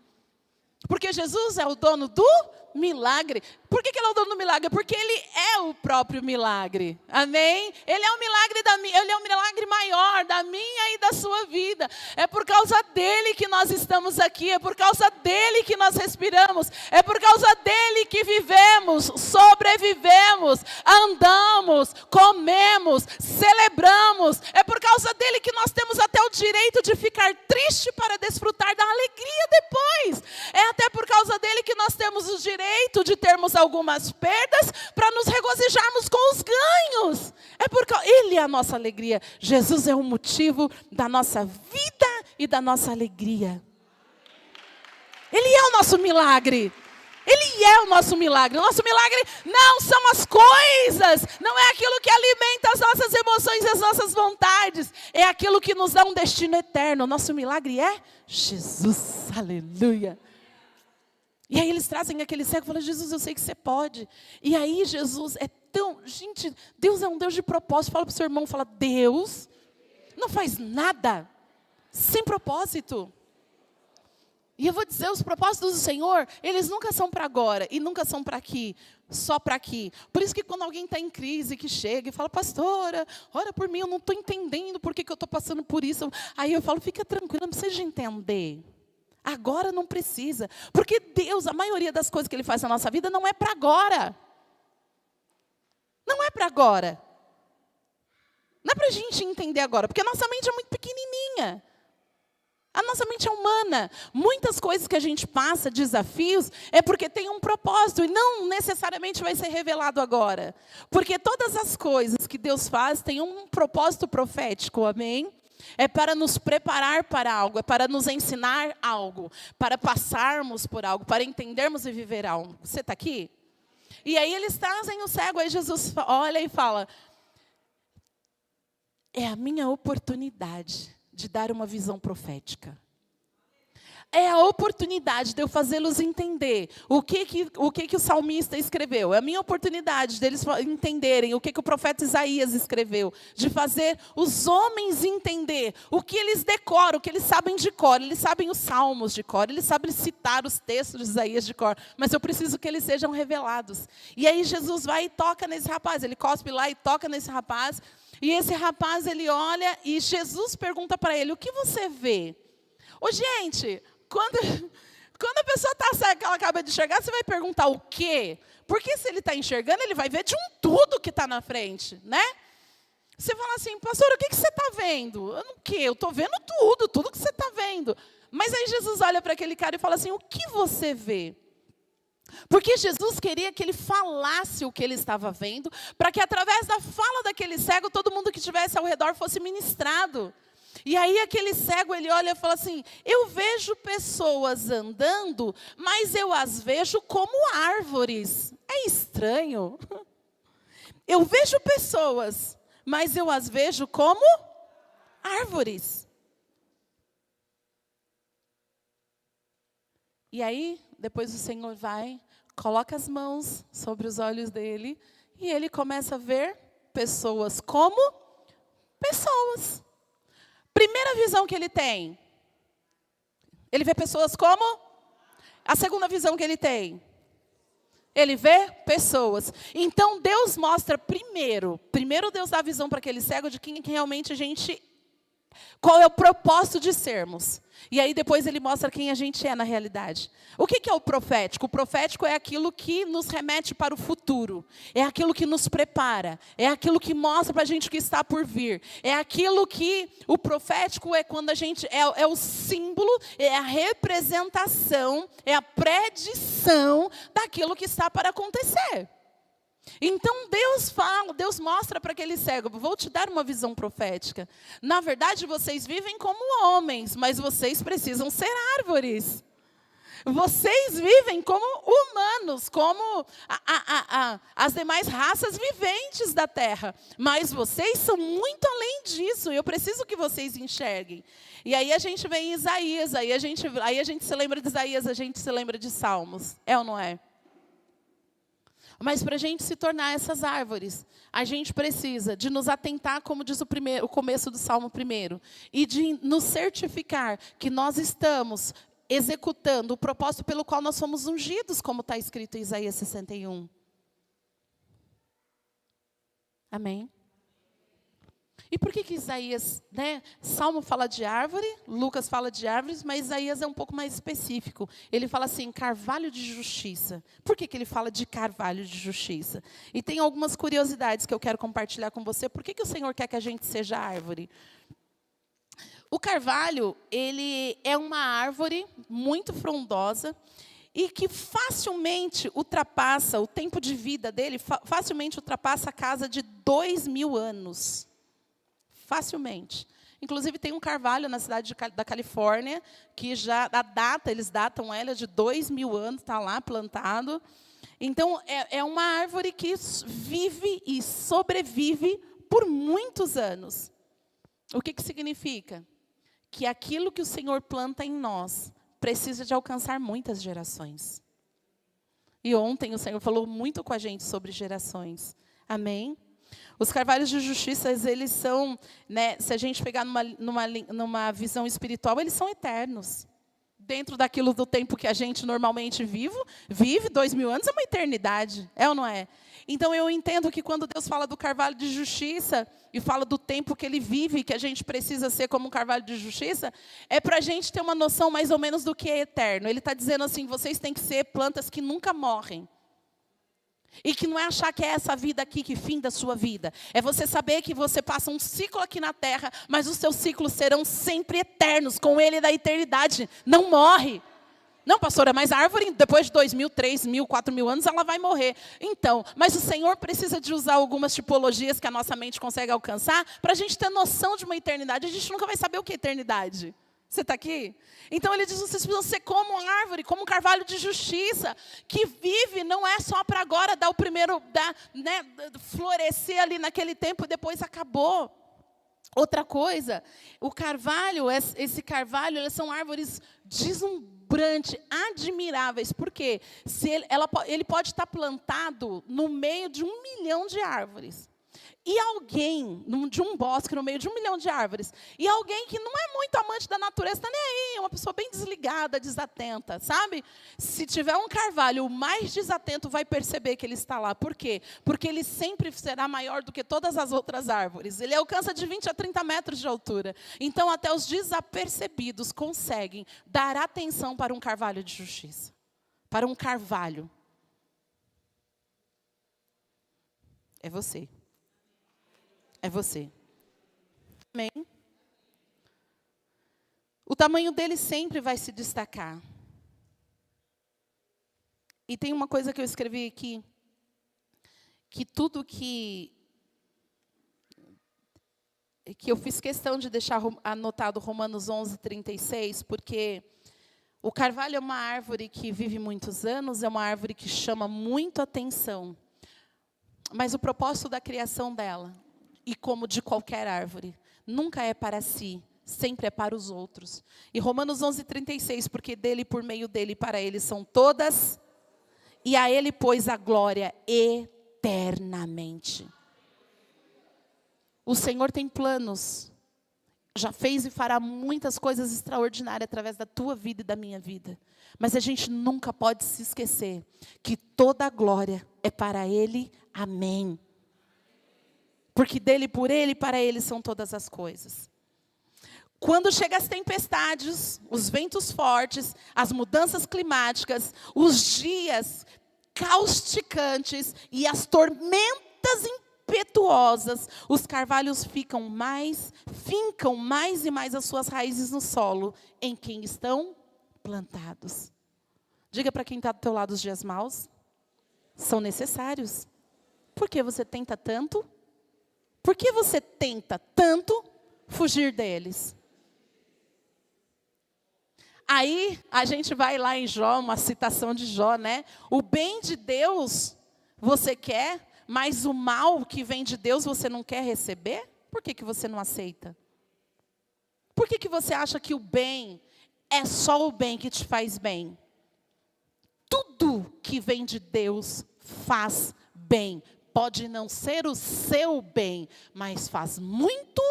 Porque Jesus é o dono do milagre. Por que ele é o dono do milagre? Porque ele é o próprio milagre. Amém? Ele é um milagre maior da minha e da sua vida. É por causa dele que nós estamos aqui. É por causa dele que nós respiramos. É por causa dele que vivemos, sobrevivemos, andamos, comemos, celebramos. É por causa dele que nós temos até o direito de ficar triste para desfrutar da alegria depois. É até por causa dele que nós temos o direito de termos algumas perdas para nos regozijarmos com os ganhos. Ele é a nossa alegria. Jesus é o motivo da nossa vida e da nossa alegria. Ele é o nosso milagre. Ele é o nosso milagre. O nosso milagre não são as coisas, não é aquilo que alimenta as nossas emoções e as nossas vontades. É aquilo que nos dá um destino eterno. O nosso milagre é Jesus. Aleluia. E aí eles trazem aquele cego e falam, Jesus, eu sei que você pode. E aí Jesus é tão... Gente, Deus é um Deus de propósito. Fala para o seu irmão, fala, Deus não faz nada sem propósito. E eu vou dizer, os propósitos do Senhor, eles nunca são para agora e nunca são para aqui, só para aqui. Por isso que quando alguém está em crise, que chega e fala, pastora, ora por mim, eu não estou entendendo por que eu estou passando por isso. Aí eu falo, fica tranquilo, não precisa de entender. Agora não precisa, porque Deus, a maioria das coisas que Ele faz na nossa vida não é para agora. Não é para agora. Não é para a gente entender agora, porque a nossa mente é muito pequenininha. A nossa mente é humana. Muitas coisas que a gente passa, desafios, é porque tem um propósito e não necessariamente vai ser revelado agora. Porque todas as coisas que Deus faz têm um propósito profético, amém? É para nos preparar para algo, é para nos ensinar algo, para passarmos por algo, para entendermos e viver algo. Você está aqui? E aí eles trazem o cego, aí Jesus olha e fala, é a minha oportunidade de dar uma visão profética. É a oportunidade de eu fazê-los entender o que o salmista escreveu. É a minha oportunidade deles entenderem o que o profeta Isaías escreveu. De fazer os homens entender o que eles decoram, o que eles sabem de cor. Eles sabem os salmos de cor, eles sabem citar os textos de Isaías de cor. Mas eu preciso que eles sejam revelados. E aí Jesus vai e toca nesse rapaz. Ele cospe lá e toca nesse rapaz. E esse rapaz, ele olha e Jesus pergunta para ele, o que você vê? Ô, gente... Quando a pessoa está cega, que ela acaba de enxergar, você vai perguntar o quê? Porque se ele está enxergando, ele vai ver de um tudo que está na frente, né? Você fala assim, pastor, o que você está vendo? O quê? Eu estou vendo tudo que você está vendo. Mas aí Jesus olha para aquele cara e fala assim, o que você vê? Porque Jesus queria que ele falasse o que ele estava vendo, para que através da fala daquele cego, todo mundo que estivesse ao redor fosse ministrado. E aí aquele cego, ele olha e fala assim, eu vejo pessoas andando, mas eu as vejo como árvores. É estranho. Eu vejo pessoas, mas eu as vejo como árvores. E aí, depois o Senhor vai, coloca as mãos sobre os olhos dele, e ele começa a ver pessoas como pessoas. Primeira visão que ele tem, ele vê pessoas como? A segunda visão que ele tem, ele vê pessoas. Então Deus mostra primeiro Deus dá a visão para aquele cego de quem realmente a gente, qual é o propósito de sermos. E aí depois ele mostra quem a gente é na realidade. O que é o profético? O profético é aquilo que nos remete para o futuro. É aquilo que nos prepara. É aquilo que mostra para a gente o que está por vir. É aquilo que o profético é quando a gente, é o símbolo, é a representação, é a predição daquilo que está para acontecer. Então Deus mostra para aquele cego, vou te dar uma visão profética. Na verdade, vocês vivem como homens, mas vocês precisam ser árvores. Vocês vivem como humanos, como as demais raças viventes da terra. Mas vocês são muito além disso, eu preciso que vocês enxerguem. E aí a gente vem em Isaías, aí a gente se lembra de Isaías, a gente se lembra de Salmos. É ou não é? Mas para a gente se tornar essas árvores, a gente precisa de nos atentar, como diz o começo do Salmo 1, e de nos certificar que nós estamos executando o propósito pelo qual nós fomos ungidos, como está escrito em Isaías 61. Amém? E por que Isaías, Salmo fala de árvore, Lucas fala de árvores, mas Isaías é um pouco mais específico. Ele fala assim, carvalho de justiça. Por que ele fala de carvalho de justiça? E tem algumas curiosidades que eu quero compartilhar com você. Por que o Senhor quer que a gente seja árvore? O carvalho, ele é uma árvore muito frondosa e que facilmente ultrapassa, o tempo de vida dele, facilmente ultrapassa a casa de 2000 anos. Facilmente. Inclusive tem um carvalho na cidade da Califórnia, que já eles datam ela de 2000 anos, está lá plantado. Então, é uma árvore que vive e sobrevive por muitos anos. O que significa? Que aquilo que o Senhor planta em nós precisa de alcançar muitas gerações. E ontem o Senhor falou muito com a gente sobre gerações. Amém? Os carvalhos de justiça, eles são, se a gente pegar numa visão espiritual, eles são eternos. Dentro daquilo do tempo que a gente normalmente vive 2000 anos é uma eternidade, é ou não é? Então eu entendo que quando Deus fala do carvalho de justiça, e fala do tempo que ele vive, que a gente precisa ser como um carvalho de justiça, é para a gente ter uma noção mais ou menos do que é eterno. Ele está dizendo assim, vocês têm que ser plantas que nunca morrem. E que não é achar que é essa vida aqui que finda a sua vida. É você saber que você passa um ciclo aqui na terra, mas os seus ciclos serão sempre eternos, com Ele da eternidade. Não morre. Não, pastora, mas a árvore, depois de 2000, 3000, 4000 anos, ela vai morrer. Então, mas o Senhor precisa de usar algumas tipologias que a nossa mente consegue alcançar, para a gente ter noção de uma eternidade. A gente nunca vai saber o que é eternidade. Você está aqui? Então ele diz, vocês precisam ser como uma árvore, como um carvalho de justiça, que vive, não é só para agora dar o primeiro, florescer ali naquele tempo e depois acabou. Outra coisa, o carvalho, esse carvalho, elas são árvores deslumbrantes, admiráveis. Por quê? Ele pode estar plantado no meio de 1 milhão de árvores. E alguém, de um bosque, no meio de 1 milhão de árvores, e alguém que não é muito amante da natureza, está nem aí, é uma pessoa bem desligada, desatenta, sabe? Se tiver um carvalho, o mais desatento vai perceber que ele está lá. Por quê? Porque ele sempre será maior do que todas as outras árvores. Ele alcança de 20 a 30 metros de altura. Então, até os desapercebidos conseguem dar atenção para um carvalho de justiça. Para um carvalho. É você. É você. Amém? O tamanho dele sempre vai se destacar. E tem uma coisa que eu escrevi aqui, que tudo que eu fiz questão de deixar anotado Romanos 11:36, porque o carvalho é uma árvore que vive muitos anos, é uma árvore que chama muito atenção. Mas o propósito da criação dela, e como de qualquer árvore, nunca é para si, sempre é para os outros. E Romanos 11:36, porque dele, por meio dele e para ele são todas, e a ele pôs a glória eternamente. O Senhor tem planos, já fez e fará muitas coisas extraordinárias através da tua vida e da minha vida. Mas a gente nunca pode se esquecer que toda a glória é para Ele, amém. Porque dele, por Ele e para Ele são todas as coisas. Quando chegam as tempestades, os ventos fortes, as mudanças climáticas, os dias causticantes e as tormentas impetuosas, os carvalhos fincam mais e mais as suas raízes no solo em quem estão plantados. Diga para quem está do teu lado, os dias maus são necessários. Por que você tenta tanto? Por que você tenta tanto fugir deles? Aí, a gente vai lá em Jó, uma citação de Jó, né? O bem de Deus você quer, mas o mal que vem de Deus você não quer receber? Por que você não aceita? Por que você acha que o bem é só o bem que te faz bem? Tudo que vem de Deus faz bem. Pode não ser o seu bem, mas faz muito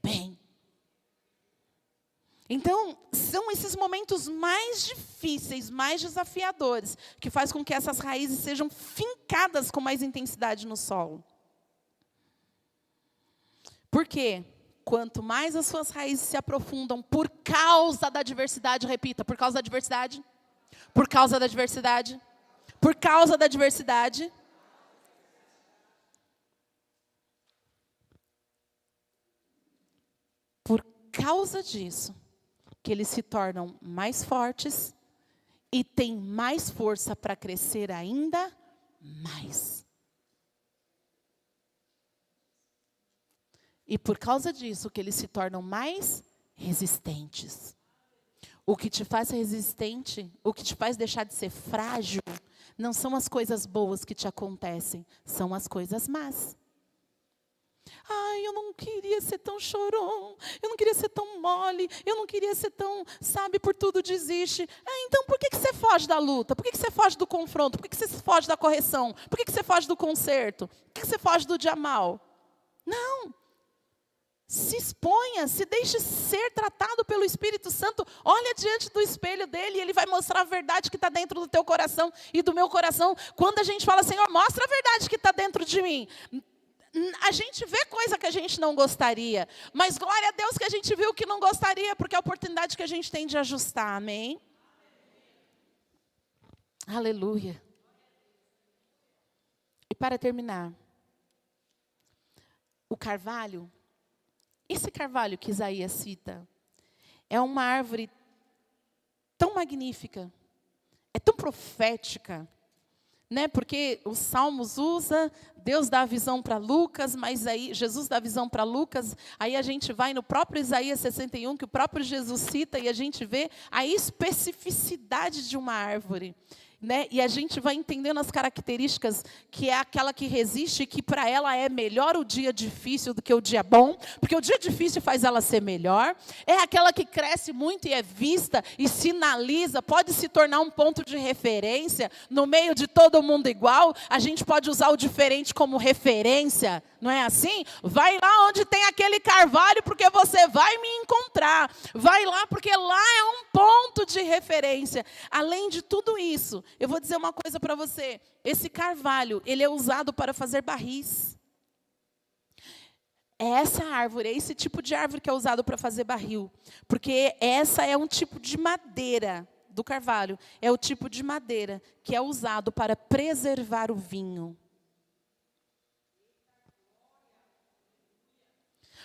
bem. Então, são esses momentos mais difíceis, mais desafiadores, que faz com que essas raízes sejam fincadas com mais intensidade no solo. Por quê? Quanto mais as suas raízes se aprofundam por causa da adversidade, repita, por causa da adversidade, por causa da adversidade, por causa da adversidade. Por causa disso, que eles se tornam mais fortes e têm mais força para crescer ainda mais. E por causa disso que eles se tornam mais resistentes. O que te faz resistente, o que te faz deixar de ser frágil, não são as coisas boas que te acontecem, são as coisas más. Ai, eu não queria ser tão chorão, eu não queria ser tão mole, eu não queria ser tão, sabe, por tudo desiste. Então por que você foge da luta? Por que você foge do confronto? Por que você foge da correção? Por que você foge do conserto? Por que você foge do dia mal? Não. Se exponha, se deixe ser tratado pelo Espírito Santo. Olha diante do espelho dele e ele vai mostrar a verdade que está dentro do teu coração e do meu coração. Quando a gente fala, Senhor, mostra a verdade que está dentro de mim. A gente vê coisa que a gente não gostaria, mas glória a Deus que a gente viu que não gostaria, porque é a oportunidade que a gente tem de ajustar, amém? Aleluia. E para terminar, o carvalho, esse carvalho que Isaías cita, é uma árvore tão magnífica, é tão profética, né? Porque os Salmos usa, Deus dá a visão para Lucas, mas aí Jesus dá a visão para Lucas, aí a gente vai no próprio Isaías 61, que o próprio Jesus cita, e a gente vê a especificidade de uma árvore. Né? E a gente vai entendendo as características, que é aquela que resiste, que para ela é melhor o dia difícil do que o dia bom, porque o dia difícil faz ela ser melhor. É aquela que cresce muito e é vista e sinaliza, pode se tornar um ponto de referência no meio de todo mundo igual. A gente pode usar o diferente como referência, não é assim? Vai lá onde tem aquele carvalho, porque você vai me encontrar. Vai lá, porque lá é um ponto de referência. Além de tudo isso, eu vou dizer uma coisa para você. Esse carvalho, ele é usado para fazer barris. É essa árvore, é esse tipo de árvore que é usado para fazer barril. Porque essa é um tipo de madeira do carvalho. É o tipo de madeira que é usado para preservar o vinho.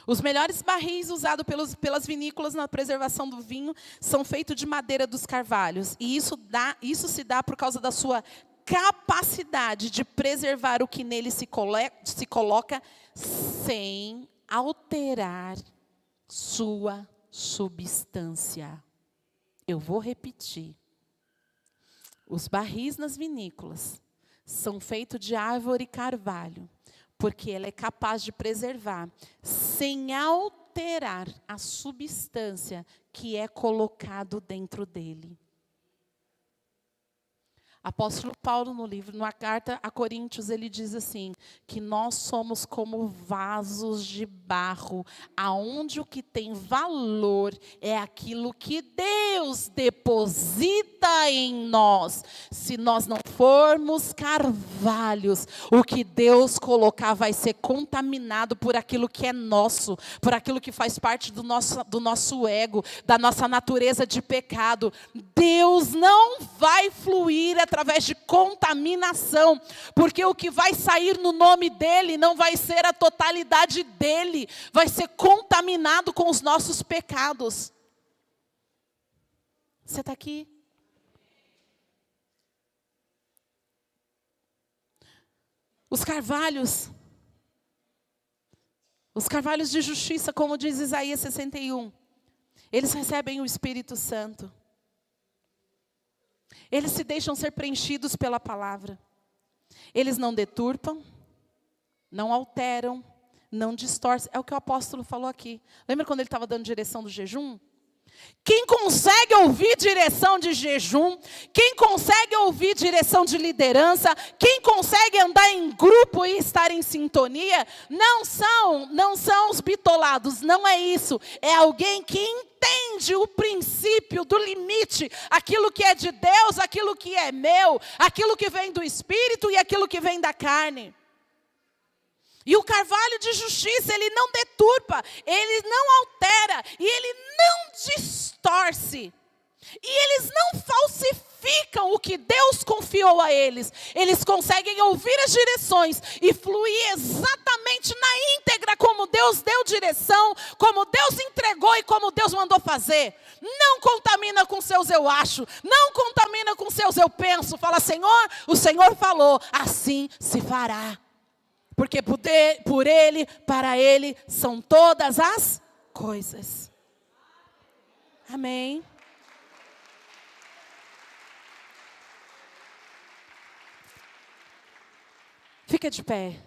Os melhores barris usados pelas vinícolas na preservação do vinho são feitos de madeira dos carvalhos. E isso se dá por causa da sua capacidade de preservar o que nele se coloca sem alterar sua substância. Eu vou repetir. Os barris nas vinícolas são feitos de árvore e carvalho, porque ela é capaz de preservar, sem alterar a substância que é colocado dentro dele. Apóstolo Paulo, na carta a Coríntios, ele diz assim, que nós somos como vasos de barro, aonde o que tem valor é aquilo que Deus deposita em nós. Se nós não formos carvalhos, o que Deus colocar vai ser contaminado por aquilo que é nosso, por aquilo que faz parte do nosso ego, da nossa natureza de pecado. Deus não vai fluir através de contaminação, porque o que vai sair no nome dele não vai ser a totalidade dele, vai ser contaminado com os nossos pecados. Você está aqui? Os carvalhos de justiça, como diz Isaías 61, eles recebem o Espírito Santo. Eles se deixam ser preenchidos pela palavra. Eles não deturpam, não alteram, não distorcem. É o que o apóstolo falou aqui. Lembra quando ele estava dando direção do jejum? Quem consegue ouvir direção de jejum, quem consegue ouvir direção de liderança, quem consegue andar em grupo e estar em sintonia, não são os bitolados, não é isso. É alguém que entende o princípio do limite, aquilo que é de Deus, aquilo que é meu, aquilo que vem do Espírito e aquilo que vem da carne. E o carvalho de justiça, ele não deturpa, ele não altera, e ele não distorce. E eles não falsificam o que Deus confiou a eles. Eles conseguem ouvir as direções e fluir exatamente na íntegra, como Deus deu direção, como Deus entregou e como Deus mandou fazer. Não contamina com seus eu acho, não contamina com seus eu penso. Fala, Senhor, o Senhor falou, assim se fará. Porque por Ele, para Ele, são todas as coisas. Amém. Fica de pé.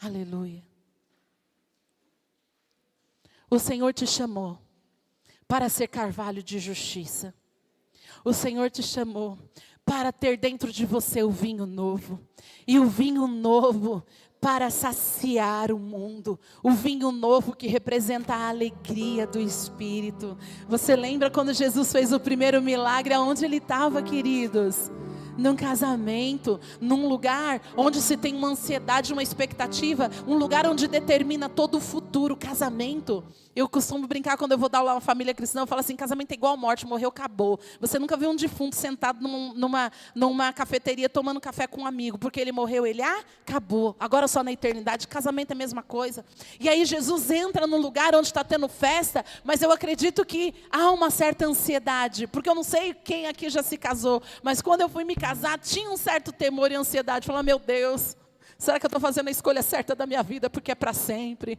Aleluia. O Senhor te chamou para ser carvalho de justiça. O Senhor te chamou para ter dentro de você o vinho novo. E o vinho novo para saciar o mundo. O vinho novo que representa a alegria do Espírito. Você lembra quando Jesus fez o primeiro milagre? Aonde ele estava, queridos? Num casamento, num lugar onde se tem uma ansiedade, uma expectativa, um lugar onde determina todo o futuro, casamento. Eu costumo brincar quando eu vou dar aula a uma família cristã, eu falo assim, casamento é igual a morte, morreu, acabou. Você nunca viu um defunto sentado numa cafeteria tomando café com um amigo, porque ele morreu, ele, acabou, agora só na eternidade, casamento é a mesma coisa. E aí Jesus entra no lugar onde está tendo festa, mas eu acredito que há uma certa ansiedade, porque eu não sei quem aqui já se casou, mas quando eu fui me casar, tinha um certo temor e ansiedade, falar, meu Deus, será que eu estou fazendo a escolha certa da minha vida, porque é para sempre?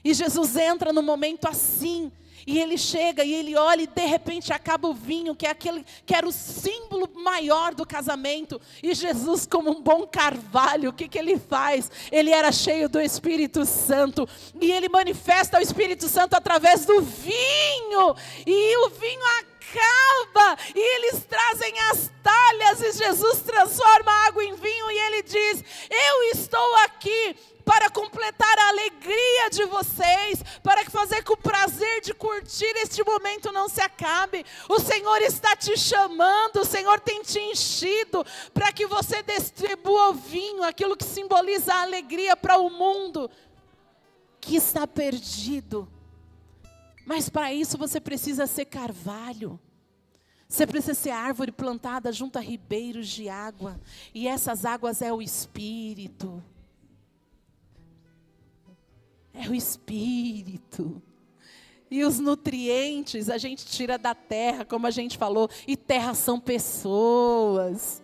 E Jesus entra no momento assim, e ele chega, e ele olha, e de repente acaba o vinho, que é aquele que era o símbolo maior do casamento. E Jesus, como um bom carvalho, o que ele faz? Ele era cheio do Espírito Santo, e ele manifesta o Espírito Santo através do vinho, e o vinho acaba, e eles trazem as talhas, e Jesus transforma a água em vinho, e ele diz, eu estou aqui para completar a alegria de vocês, para fazer que o prazer de curtir este momento não se acabe. O Senhor está te chamando, o Senhor tem te enchido, para que você distribua o vinho, aquilo que simboliza a alegria para o mundo, que está perdido. Mas para isso você precisa ser carvalho. Você precisa ser árvore plantada junto a ribeiros de água. E essas águas é o Espírito. É o Espírito. E os nutrientes a gente tira da terra, como a gente falou, e terra são pessoas.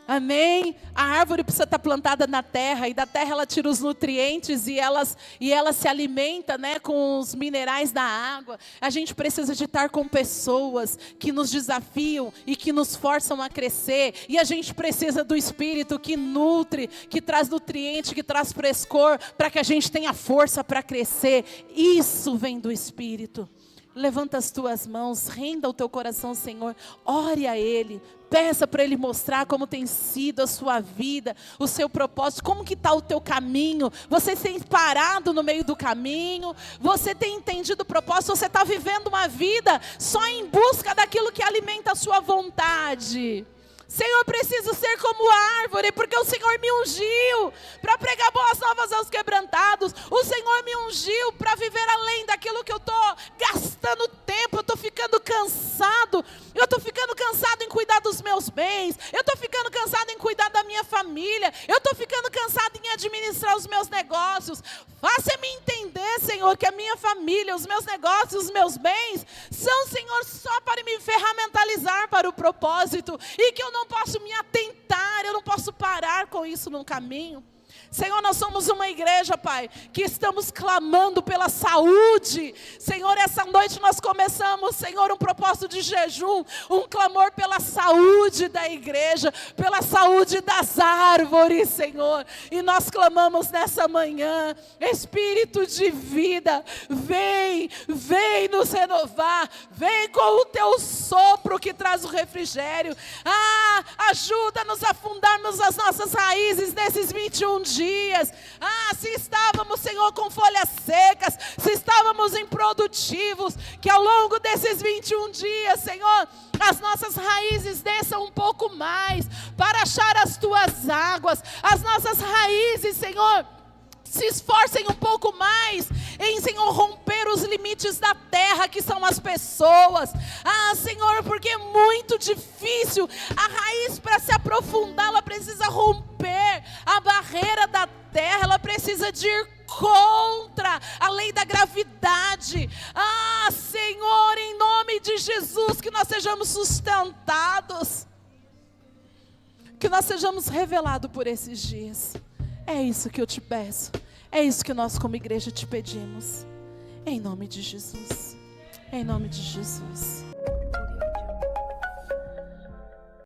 Amém? A árvore precisa estar plantada na terra, e da terra ela tira os nutrientes e ela se alimenta, né, com os minerais da água. A gente precisa de estar com pessoas que nos desafiam e que nos forçam a crescer. E a gente precisa do Espírito que nutre, que traz nutriente, que traz frescor, para que a gente tenha força para crescer. Isso vem do Espírito. Levanta as tuas mãos, renda o teu coração, Senhor, ore a Ele, peça para Ele mostrar como tem sido a sua vida, o seu propósito, como que está o teu caminho. Você tem parado no meio do caminho, você tem entendido o propósito, você está vivendo uma vida só em busca daquilo que alimenta a sua vontade. Senhor, eu preciso ser como árvore, porque o Senhor me ungiu para pregar boas novas aos quebrantados. O Senhor me ungiu para viver além daquilo que eu estou gastando tempo. Eu estou ficando cansado. Eu estou ficando cansado em cuidar dos meus bens. Eu estou ficando cansado em cuidar da minha família. Eu estou ficando cansado em administrar os meus negócios. Faça-me entender, Senhor, que a minha família, os meus negócios, os meus bens são, Senhor, só para me ferramentalizar para o propósito, e que eu não posso me atentar, eu não posso parar com isso no caminho. Senhor, nós somos uma igreja, Pai, que estamos clamando pela saúde. Senhor, essa noite nós começamos, Senhor, um propósito de jejum, um clamor pela saúde da igreja, pela saúde das árvores, Senhor. E nós clamamos nessa manhã, Espírito de vida, vem nos renovar, vem com o teu sopro que traz o refrigério. Ajuda-nos a fundarmos as nossas raízes nesses 21 dias. Se estávamos, Senhor, com folhas secas, se estávamos improdutivos, que ao longo desses 21 dias, Senhor, as nossas raízes desçam um pouco mais, para achar as tuas águas. As nossas raízes, Senhor, se esforcem um pouco mais em, Senhor, romper os limites da terra, que são as pessoas. Senhor, porque é muito difícil. A raiz, para se aprofundar, ela precisa romper a barreira da terra, ela precisa de ir contra a lei da gravidade. Senhor, em nome de Jesus, que nós sejamos sustentados, que nós sejamos revelados por esses dias. É isso que eu te peço. É isso que nós como igreja te pedimos. Em nome de Jesus. Em nome de Jesus.